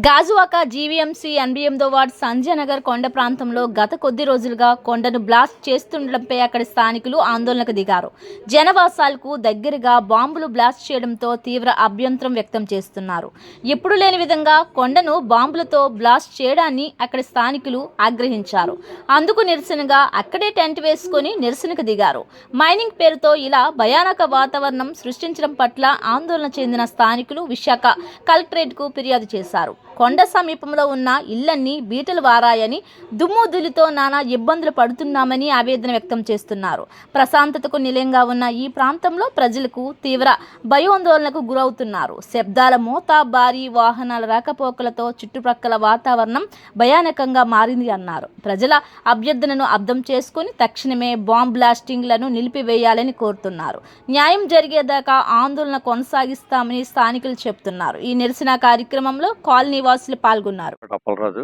Gajuwaka GVMC 88వ ward Sanjay Nagar కొండ ప్రాంతంలో గత కొద్ది రోజులుగా కొండను బ్లాస్ట్ చేస్తుండడంపై అక్కడి స్థానికులు ఆందోళనకు దిగారు. జనవాసాలకు దగ్గరగా బాంబులు బ్లాస్ట్ చేయడంతో తీవ్ర అభ్యంతరం వ్యక్తం చేస్తున్నారు. ఎప్పుడు లేని విధంగా కొండను బాంబులతో బ్లాస్ట్ చేయడాన్ని అక్కడి స్థానికులు ఆగ్రహించారు. అందుకు నిరసనగా అక్కడే టెంట్ వేసుకొని నిరసనకు దిగారు. మైనింగ్ పేరుతో ఇలా భయానక వాతావరణం సృష్టించడం పట్ల ఆందోళన చెందిన స్థానికులు విశాఖ కలెక్టరేట్కు ఫిర్యాదు చేశారు. కొండ సమీపంలో ఉన్న ఇళ్లన్నీ బీటలు వారాయని, దుమ్ము ధూళితో నానా ఇబ్బందులు పడుతున్నామని ఆవేదన వ్యక్తం చేస్తున్నారు. ప్రశాంతతకు నిలయంగా ఉన్న ఈ ప్రాంతంలో ప్రజలకు తీవ్ర భయాందోళనకు గురవుతున్నారు. శబ్దాల మోత, భారీ వాహనాల రాకపోకలతో చుట్టుప్రక్కల వాతావరణం భయానకంగా మారింది అన్నారు. ప్రజల అభ్యర్థనను అర్థం చేసుకుని తక్షణమే బాంబ్ బ్లాస్టింగ్లను నిలిపివేయాలని కోరుతున్నారు. న్యాయం జరిగేదాకా ఆందోళన కొనసాగిస్తామని స్థానికులు చెబుతున్నారు. ఈ నిరసన కార్యక్రమంలో కాలనీ వాసులు పాల్గొన్నారు. అప్పలరాజు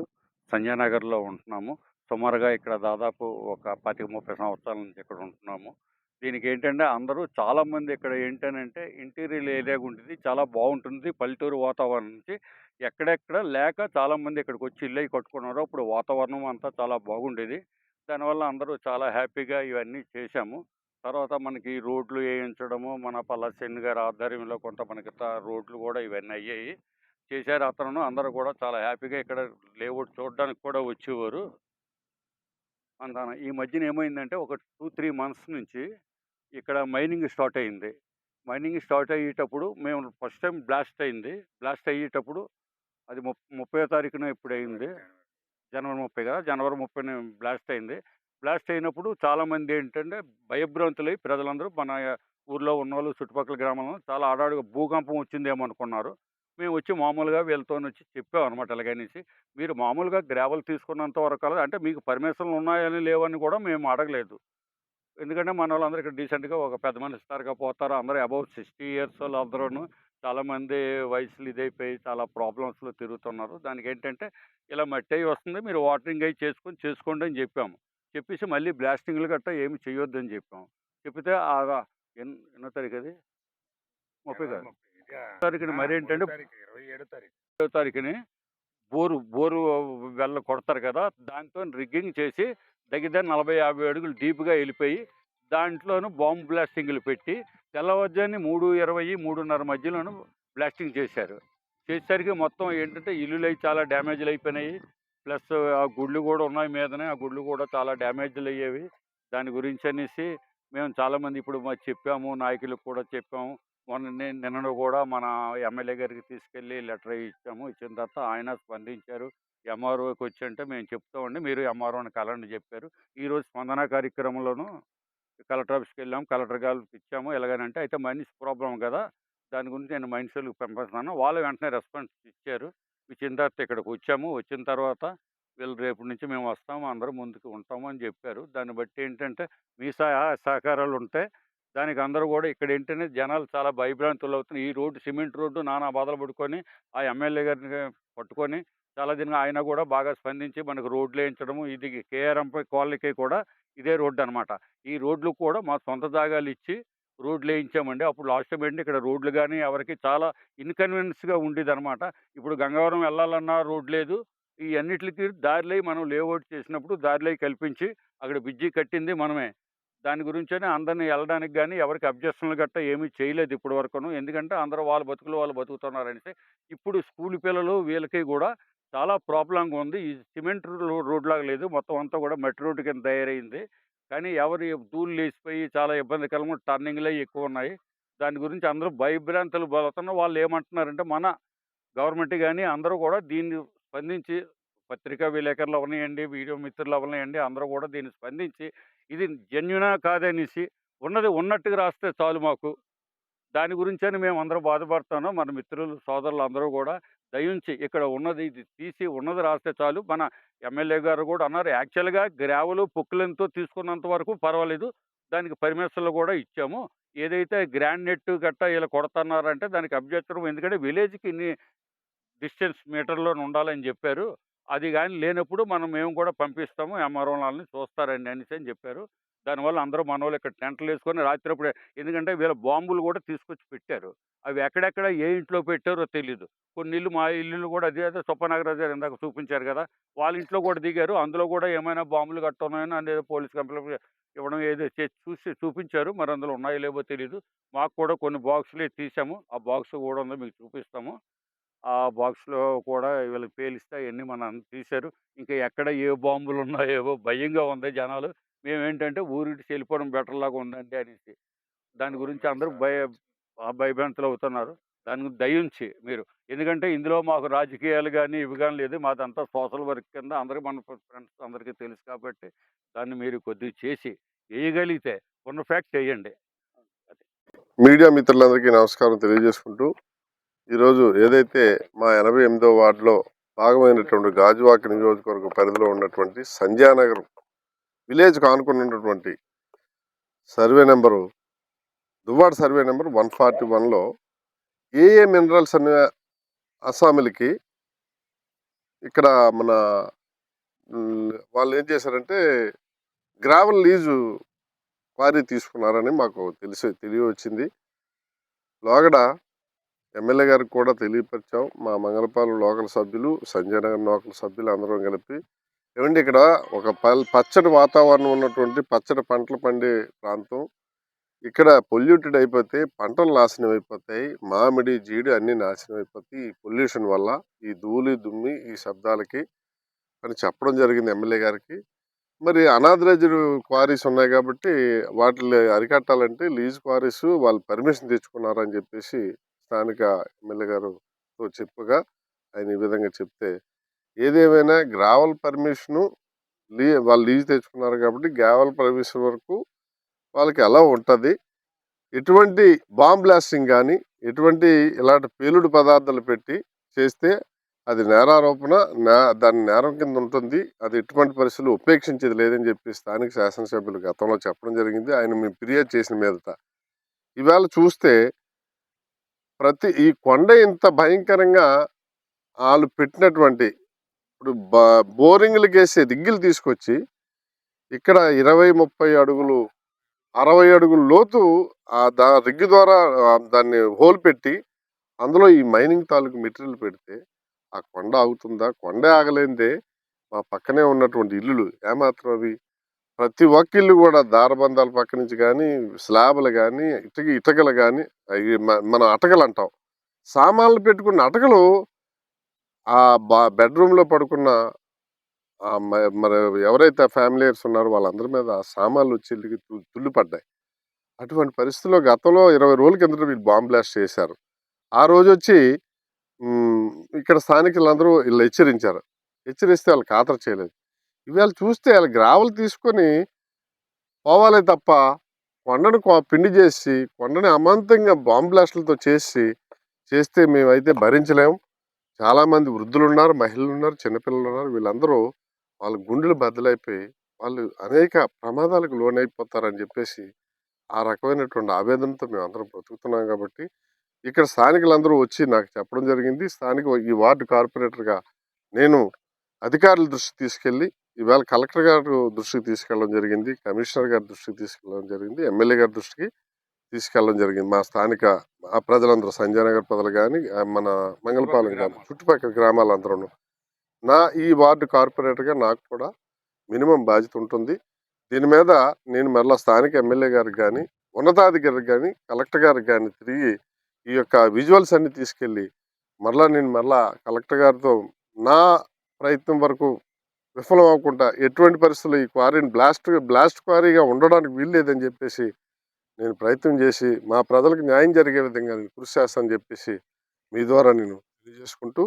సంజయనగర్లో ఉంటున్నాము. సుమారుగా ఇక్కడ దాదాపు ఒక 25-30 సంవత్సరాల నుంచి ఇక్కడ ఉంటున్నాము. దీనికి ఏంటంటే అందరూ చాలామంది ఇక్కడ ఏంటనంటే ఇంటీరియర్ ఏరియా ఉంటుంది, చాలా బాగుంటుంది. పల్లెటూరు వాతావరణం నుంచి ఎక్కడెక్కడ లేక చాలామంది ఇక్కడికి వచ్చి ఇల్లు కట్టుకున్నారు. అప్పుడు వాతావరణం అంతా చాలా బాగుండేది. దానివల్ల అందరూ చాలా హ్యాపీగా ఇవన్నీ చేశాము. తర్వాత మనకి రోడ్లు వేయించడము, మన పల్లశ్శెన్ని గారి ఆధ్వర్యంలో కొంత మనకి రోడ్లు కూడా ఇవన్నీ అయ్యాయి చేశారు. అతను అందరూ కూడా చాలా హ్యాపీగా ఇక్కడ లేఅవుట్ చూడడానికి కూడా వచ్చేవారు. అంత ఈ మధ్యన ఏమైందంటే ఒక 2-3 మంత్స్ నుంచి ఇక్కడ మైనింగ్ స్టార్ట్ అయింది. మైనింగ్ స్టార్ట్ అయ్యేటప్పుడు మేము ఫస్ట్ టైం బ్లాస్ట్ అయింది. బ్లాస్ట్ అయ్యేటప్పుడు అది 30వ తారీఖున ఇప్పుడు అయింది. జనవరి 30 కదా, జనవరి 30న బ్లాస్ట్ అయింది. బ్లాస్ట్ అయినప్పుడు చాలామంది ఏంటంటే భయభ్రాంతులై ప్రజలందరూ మన ఊర్లో ఉన్నవాళ్ళు చుట్టుపక్కల గ్రామాల్లో చాలా ఆడాడుగా భూకంపం వచ్చిందేమో అనుకున్నారు. మేము వచ్చి మామూలుగా వీళ్ళతోనొచ్చి చెప్పామనమాట. ఇలాగనేసి మీరు మామూలుగా గ్రావెల్ తీసుకున్నంత వరకు అంటే మీకు పర్మిషన్లు ఉన్నాయని లేవని కూడా మేము అడగలేదు. ఎందుకంటే మన వాళ్ళందరూ ఇక్కడ డీసెంట్‌గా ఒక పెద్ద మనిషి ఇస్తారుగా పోతారు. అందరూ అబౌవ్ 60 ఇయర్స్ వాళ్ళందరూను చాలామంది వయసులు ఇదైపోయి చాలా ప్రాబ్లమ్స్‌లో తిరుగుతున్నారు. దానికేంటంటే ఇలా మట్టి అయి వస్తుంది. మీరు వాటరింగ్ అయి చేసుకోండి అని చెప్పాము. చెప్పేసి మళ్ళీ బ్లాస్టింగ్‌లు గట్టా ఏమి చేయొద్దని చెప్పాము. చెప్తే ఎన్నో తారీఖు అది? 30 కాదు. తారీఖున మరేంటంటే 27 తారీఖుని బోరు కొడతారు కదా, దాంతో రిగ్గింగ్ చేసి దగ్గర 40-50 అడుగులు డీప్గా వెళ్ళిపోయి దాంట్లోనూ బాంబు బ్లాస్టింగ్లు పెట్టి తెల్లవారుజామున 3:20, 3:30 మధ్యలోనూ బ్లాస్టింగ్ చేశారు. చేసేసరికి మొత్తం ఏంటంటే ఇల్లులు అవి చాలా డ్యామేజ్లు అయిపోయినాయి. ప్లస్ ఆ గుళ్ళు కూడా ఉన్నాయి మీదనే, ఆ గుళ్ళు కూడా చాలా డ్యామేజ్లు అయ్యేవి. దాని గురించి అనేసి మేము చాలామంది ఇప్పుడు చెప్పాము, నాయకులకు కూడా చెప్పాము. నిన్న కూడా మన ఎమ్మెల్యే గారికి తీసుకెళ్ళి లెటర్ ఇచ్చాము. ఇచ్చిన తర్వాత ఆయన స్పందించారు. ఎంఆర్ఓకి వచ్చి అంటే మేము చెప్తామండి, మీరు ఎంఆర్ఓని కలండి చెప్పారు. ఈరోజు స్పందన కార్యక్రమంలోనూ కలెక్టర్ ఆఫీస్కి వెళ్ళాము. కలెక్టర్ గారికి ఇచ్చాము. ఎలాగనంటే అయితే మనిషి ప్రాబ్లం కదా, దాని గురించి నేను మనుషులకు పంపిస్తున్నాను. వాళ్ళు వెంటనే రెస్పాన్స్ ఇచ్చారు. ఇచ్చిన తర్వాత ఇక్కడికి వచ్చాము. వచ్చిన తర్వాత వీళ్ళు రేపటి నుంచి మేము వస్తాము, అందరూ ముందుకు ఉంటాము అని చెప్పారు. దాన్ని బట్టి ఏంటంటే మీ సహకారాలు ఉంటే దానికి అందరూ కూడా ఇక్కడ ఏంటంటే జనాలు చాలా భయభ్రాంతులు అవుతున్నారు. ఈ రోడ్డు సిమెంట్ రోడ్డు నానా బాధలు పడుకొని ఆ ఎమ్మెల్యే గారిని పట్టుకొని చాలా దినం ఆయన కూడా బాగా స్పందించి మనకు రోడ్లు వేయించడము, ఇది కేఆర్ఎంపై కాలనీకి కూడా ఇదే రోడ్డు అనమాట. ఈ రోడ్లు కూడా మా సొంత జాగాలు ఇచ్చి రోడ్లు వేయించామండి. అప్పుడు లాస్ట్ టైం ఏంటి ఇక్కడ రోడ్లు కానీ ఎవరికి చాలా ఇన్కన్వీనియన్స్గా ఉండేదన్నమాట. ఇప్పుడు గంగవరం వెళ్ళాలన్నా రోడ్ లేదు. ఈ అన్నిటికి దారిలో మనం లేఅవుట్ చేసినప్పుడు దారిలో కల్పించి అక్కడ బ్రిడ్జి కట్టింది మనమే. దాని గురించనే అందరిని వెళ్ళడానికి గానీ ఎవరికి అబ్జెక్షన్‌లు గట్టా ఏమీ చేయలేదు ఇప్పటి వరకును. ఎందుకంటే అందరూ వాళ్ళ బతుకులు వాళ్ళు బతుకుతున్నారనేసి. ఇప్పుడు స్కూల్ పిల్లలు వీళ్ళకి గూడా చాలా ప్రాబ్లమ్‌గా ఉంది. ఈ సిమెంట్ రోడ్‌లాగా లేదు. మొత్తం అంతా కూడా మట్టి రోడ్డు కింద తయారయింది. కానీ ఎవరు ధూళి లేసిపోయి చాలా ఇబ్బందికరంగా టర్నింగ్‌లయి ఎక్కువున్నాయి. దాని గురించి అందరూ భయభ్రాంతులు పడుతున్నారు. వాళ్ళేమంటున్నారంటే మన గవర్నమెంట్ గాని అందరూ కూడా దీన్ని స్పందించి పత్రికా విలేకరులు అవ్వనియండి, వీడియో మిత్రులు అవ్వనియండి, అందరూ కూడా దీన్ని స్పందించి ఇది జెన్యూనా కాదనేసి ఉన్నది ఉన్నట్టుగా రాస్తే చాలు మాకు. దాని గురించని మేమందరం బాధపడుతున్నాం. మన మిత్రులు, సోదరులు అందరూ కూడా దయుంచి ఇక్కడ ఉన్నది ఇది తీసి ఉన్నది రాస్తే చాలు. మన ఎమ్మెల్యే గారు కూడా అన్నారు యాక్చువల్‌గా గ్రావెలు, పొక్కులెంతో తీసుకున్నంత వరకు పర్వాలేదు. దానికి పర్మిషన్‌లు కూడా ఇచ్చాము. ఏదైతే గ్రానైట్ గట్టా ఇలా కొడతన్నారంటే దానికి అబ్జెక్షన్. ఎందుకంటే విలేజ్‌కి ఇన్ని డిస్టెన్స్ మీటర్‌లోనే ఉండాలని చెప్పారు. అది గాని లేనప్పుడు మేము కూడా పంపిస్తాము. ఎంఆర్ఓ వాళ్ళని చూస్తారండి అనేసి అని చెప్పారు. దానివల్ల అందరూ మనోళ్ళు ఇక్కడ టెంట్‌లేసుకొని రాత్రప్పుడే ఎందుకంటే వీళ్ళ బాంబులు గూడా తీసుకొచ్చి పెట్టారు. అవి ఎక్కడెక్కడ ఏ ఇంట్లో పెట్టారో తెలీదు. కొన్ని ఇల్లు మా ఇల్లులు గూడా అదే సుబ్బనాగరాజు గారు ఇందాక చూపించారు గదా! వాళ్ళ ఇంట్లో గూడా దిగారు. అందులో గూడా ఏమైనా బాంబులు గట్టా ఉన్నాయని అనేది పోలీస్ కంప్లెయింట్ ఇవ్వడం ఏదో చూసి చూపించారు. మరి అందులో ఉన్నాయో లేవో తెలీదు. మాకు కూడా కొన్ని బాక్సులు తీసాము. ఆ బాక్స్ గూడా ఉంది మీకు చూపిస్తాము. ఆ బాక్స్‌లో కూడా వీళ్ళకి పేలిస్తే అయన్నీ మనం తీశారు. ఇంకా ఎక్కడ ఏ బాంబులున్నాయేవో భయంగా ఉంది జనాలు. మేమేంటంటే ఊరిడిచి వెళ్ళిపోవడం బెటర్‌లాగా ఉందండి అనేసి. దాని గురించి అందరూ భయభ్రాంతులవుతున్నారు. దాని గురించి దయుంచి మీరు ఎందుకంటే ఇందులో మాకు రాజకీయాలు గాని, ఇవి గాని లేదు. మాదంతా సోషల్ వర్క్ కింద అందరికి మన ఫ్రెండ్స్ అందరికీ తెలుసు కాబట్టి దాన్ని మీరు కొద్దిగా చేసి చేయగలిగితే ఉన్న ఫ్యాక్ట్ చేయండి. అది. మీడియా మిత్రులందరికీ నమస్కారం తెలియజేసుకుంటూ ఈరోజు ఏదైతే మా 88వ వార్డులో భాగమైనటువంటి గాజువాక నియోజకవర్గ పరిధిలో ఉన్నటువంటి సంధ్యానగర్ విలేజ్కు ఆనుకున్నటువంటి survey number Duvvada survey number 141లో ఏఏ మినరల్స్ అనే అస్సాములకి ఇక్కడ మన వాళ్ళు ఏం చేశారంటే గ్రావెల్ లీజు క్వారీ తీసుకున్నారని మాకు తెలియవచ్చింది. లోగడ ఎమ్మెల్యే గారికి కూడా తెలియపరిచాం. మా మంగళపాలెం లోకల్ సభ్యులు, సంజయనగర్ లోకల్ సభ్యులు అందరం కలిపి ఏమండి ఇక్కడ ఒక పచ్చటి వాతావరణం ఉన్నటువంటి పచ్చటి పంటలు పండే ప్రాంతం. ఇక్కడ పొల్యూటెడ్ అయిపోతే పంటలు నాశనం అయిపోతాయి. మామిడి, జీడి అన్నీ నాశనం అయిపోతాయి ఈ పొల్యూషన్ వల్ల, ఈ ధూళి, దుమ్మి, ఈ శబ్దాలకి అని చెప్పడం జరిగింది ఎమ్మెల్యే గారికి. మరి అనాథరైజ్డ్ క్వారీస్ ఉన్నాయి కాబట్టి వాటిని అరికట్టాలంటే లీజ్ క్వారీస్ వాళ్ళు పర్మిషన్ తెచ్చుకున్నారని చెప్పేసి స్థానిక ఎమ్మెల్యే గారుతో చెప్పగా ఆయన ఈ విధంగా చెప్తే ఏదేమైనా గ్రావెల్ పర్మిషను వాళ్ళు లీజ్ తెచ్చుకున్నారు కాబట్టి గ్రావెల్ పర్మిషన్ వరకు వాళ్ళకి ఎలా ఉంటుంది. ఎటువంటి బాంబ్ బ్లాస్టింగ్ కానీ ఎటువంటి ఇలాంటి పేలుడు పదార్థాలు పెట్టి చేస్తే అది నేరారోపణ, దాని నేరం కింద ఉంటుంది. అది ఎటువంటి పరిస్థితులు ఉపేక్షించేది లేదని చెప్పి స్థానిక శాసనసభ్యులు గతంలో చెప్పడం జరిగింది. ఆయన మేము ఫిర్యాదు చేసిన మీదట ఈవేళ చూస్తే ఈ కొండ ఇంత భయంకరంగా వాళ్ళు పెట్టినటువంటి ఇప్పుడు బోరింగ్లకు వేసే దిగ్గులు తీసుకొచ్చి ఇక్కడ 20-30 అడుగులు 60 అడుగుల లోతు రిగ్గు ద్వారా దాన్ని హోల్ పెట్టి అందులో ఈ మైనింగ్ తాలూకు మెటీరియల్ పెడితే ఆ కొండ ఆగుతుందా? కొండే ఆగలేందే మా పక్కనే ఉన్నటువంటి ఇల్లులు ఏమాత్రం అవి ప్రతి ఒక్క ఇల్లు కూడా దారబంధాల పక్క నుంచి కానీ స్లాబ్లు కానీ ఇటకలు కానీ మనం అటకలు అంటాం, సామాన్లు పెట్టుకున్న అటకలు ఆ బెడ్రూమ్లో పడుకున్న మరి ఎవరైతే ఫ్యామిలీస్ ఉన్నారో వాళ్ళందరి మీద సామాన్లు వచ్చి తుల్లిపడ్డాయి. అటువంటి పరిస్థితుల్లో గతంలో 20 రోజుల కిందట వీళ్ళు బాంబ్ బ్లాస్ట్ చేశారు. ఆ రోజు వచ్చి ఇక్కడ స్థానికులందరూ వీళ్ళు హెచ్చరించారు. హెచ్చరిస్తే వాళ్ళు ఖాతరు చేయలేదు. ఇవాళ చూస్తే వాళ్ళు గ్రావెల్ తీసుకొని పోవాలే తప్ప కొండను పిండి చేసి కొండని అమాంతంగా బాంబ్ బ్లాస్టులతో చేస్తే మేమైతే భరించలేము. చాలామంది వృద్ధులు ఉన్నారు, మహిళలు ఉన్నారు, చిన్నపిల్లలు ఉన్నారు. వీళ్ళందరూ వాళ్ళ గుండెలు బద్దలైపోయి వాళ్ళు అనేక ప్రమాదాలకు లోనైపోతారని చెప్పేసి ఆ రకమైనటువంటి ఆవేదనతో మేము అందరం బ్రతుకుతున్నాం. కాబట్టి ఇక్కడ స్థానికులందరూ వచ్చి నాకు చెప్పడం జరిగింది. ఈ వార్డు కార్పొరేటర్గా నేను అధికారుల దృష్టికి తీసుకెళ్ళి ఈవేళ కలెక్టర్ గారు దృష్టికి తీసుకెళ్ళడం జరిగింది, కమిషనర్ గారి దృష్టికి తీసుకెళ్ళడం జరిగింది, ఎమ్మెల్యే గారి దృష్టికి తీసుకెళ్ళడం జరిగింది. మా స్థానిక ప్రజలందరూ సంజయనగర్ ప్రజలు కానీ మన మంగళపాలెం కానీ చుట్టుపక్కల గ్రామాలందరూ ఈ వార్డు కార్పొరేటర్గా నాకు కూడా మినిమం బాధ్యత ఉంటుంది. దీని మీద నేను మరలా స్థానిక ఎమ్మెల్యే గారికి కానీ ఉన్నతాధికారికి కానీ కలెక్టర్ గారికి కానీ తిరిగి ఈ యొక్క విజువల్స్ అన్ని తీసుకెళ్ళి మరలా కలెక్టర్ గారితో నా ప్రయత్నం వరకు విఫలం అవ్వకుండా ఎటువంటి పరిస్థితుల్లో ఈ క్వారీని బ్లాస్ట్ క్వారీగా ఉండడానికి వీల్లేదని చెప్పేసి నేను ప్రయత్నం చేసి మా ప్రజలకు న్యాయం జరిగే విధంగా నేను కృషి చేస్తానని చెప్పేసి మీ ద్వారా నేను తెలియజేసుకుంటూ